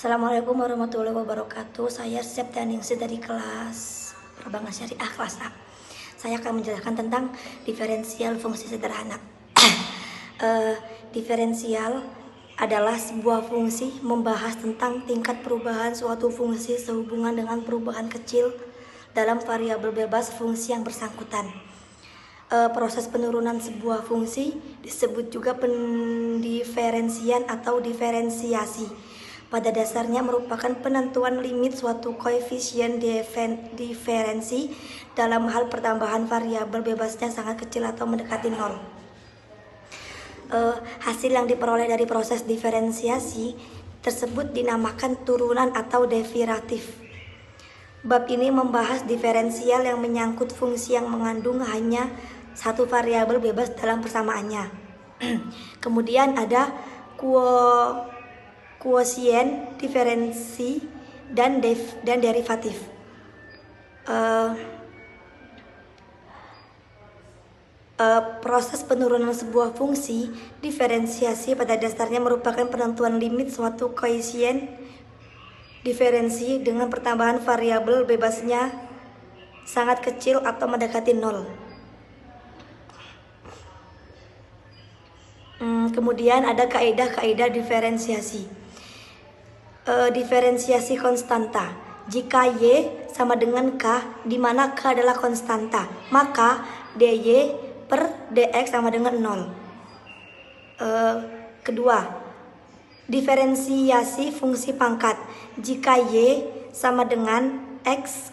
Assalamualaikum warahmatullahi wabarakatuh. Saya Septianingsih dari kelas Perbankan Syariah kelas A. Saya akan menjelaskan tentang diferensial fungsi sederhana. Diferensial adalah sebuah fungsi membahas tentang tingkat perubahan suatu fungsi sehubungan dengan perubahan kecil dalam variabel bebas fungsi yang bersangkutan. Proses penurunan sebuah fungsi disebut juga pendiferensian atau diferensiasi. Pada dasarnya merupakan penentuan limit suatu koefisien diferensi dalam hal pertambahan variabel bebasnya sangat kecil atau mendekati nol. Hasil yang diperoleh dari proses diferensiasi tersebut dinamakan turunan atau deviratif. Bab ini membahas diferensial yang menyangkut fungsi yang mengandung hanya satu variabel bebas dalam persamaannya. Kemudian ada kuosien, diferensi, dan derivatif. Proses penurunan sebuah fungsi diferensiasi pada dasarnya merupakan penentuan limit suatu koefisien diferensi dengan pertambahan variabel bebasnya sangat kecil atau mendekati nol. Kemudian ada kaidah diferensiasi. Diferensiasi konstanta. Jika Y sama dengan K, di mana K adalah konstanta, maka dy per dx sama dengan 0. Kedua, diferensiasi fungsi pangkat. Jika Y sama dengan x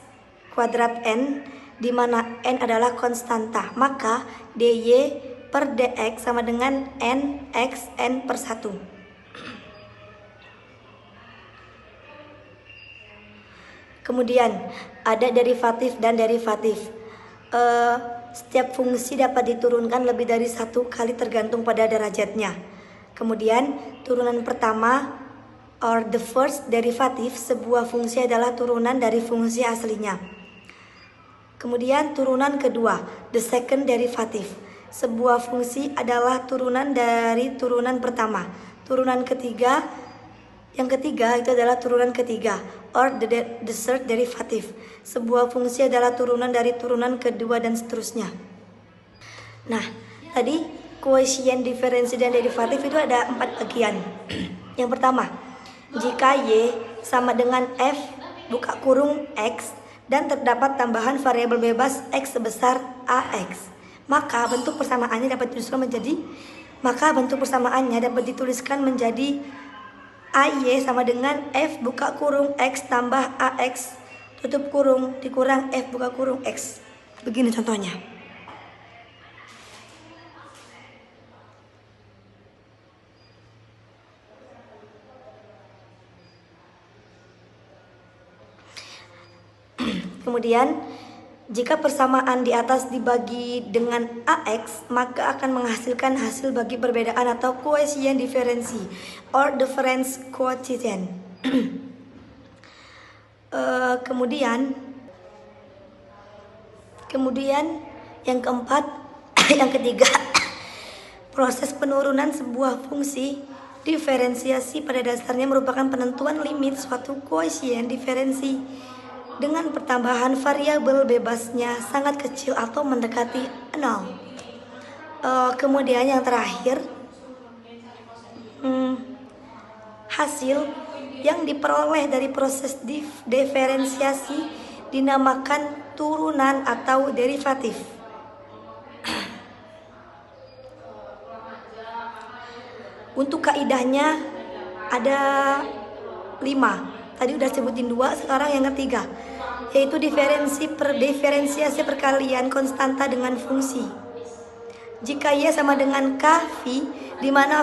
kuadrat n, di mana n adalah konstanta, maka dy per dx sama dengan n x n per 1. Kemudian ada derivatif dan derivatif. Setiap fungsi dapat diturunkan lebih dari satu kali tergantung pada derajatnya. Kemudian turunan pertama or the first derivative sebuah fungsi adalah turunan dari fungsi aslinya. Kemudian turunan kedua, the second derivative. Sebuah fungsi adalah turunan dari turunan pertama. Turunan ketiga, yang ketiga itu adalah turunan ketiga or the third derivative. Sebuah fungsi adalah turunan dari turunan kedua dan seterusnya. Nah, tadi koefisien diferensi dan derivatif itu ada 4 bagian. Yang pertama, jika Y sama dengan F buka kurung X dan terdapat tambahan variabel bebas X sebesar AX, maka bentuk persamaannya dapat dituliskan menjadi AY sama dengan F buka kurung X tambah AX tutup kurung dikurang F buka kurung X. Begini contohnya. Kemudian jika persamaan di atas dibagi dengan AX, maka akan menghasilkan hasil bagi perbedaan atau koefisien diferensi or difference coefficient. Kemudian yang keempat, yang ketiga, proses penurunan sebuah fungsi diferensiasi pada dasarnya merupakan penentuan limit suatu koefisien diferensi dengan pertambahan variabel bebasnya sangat kecil atau mendekati 0. Kemudian yang terakhir, hasil yang diperoleh dari proses diferensiasi dinamakan turunan atau derivatif. Untuk kaidahnya ada 5. Tadi udah sebutin 2, sekarang yang ketiga, yaitu diferensiasi perkalian konstanta dengan fungsi. Jika Y sama dengan K, V, di mana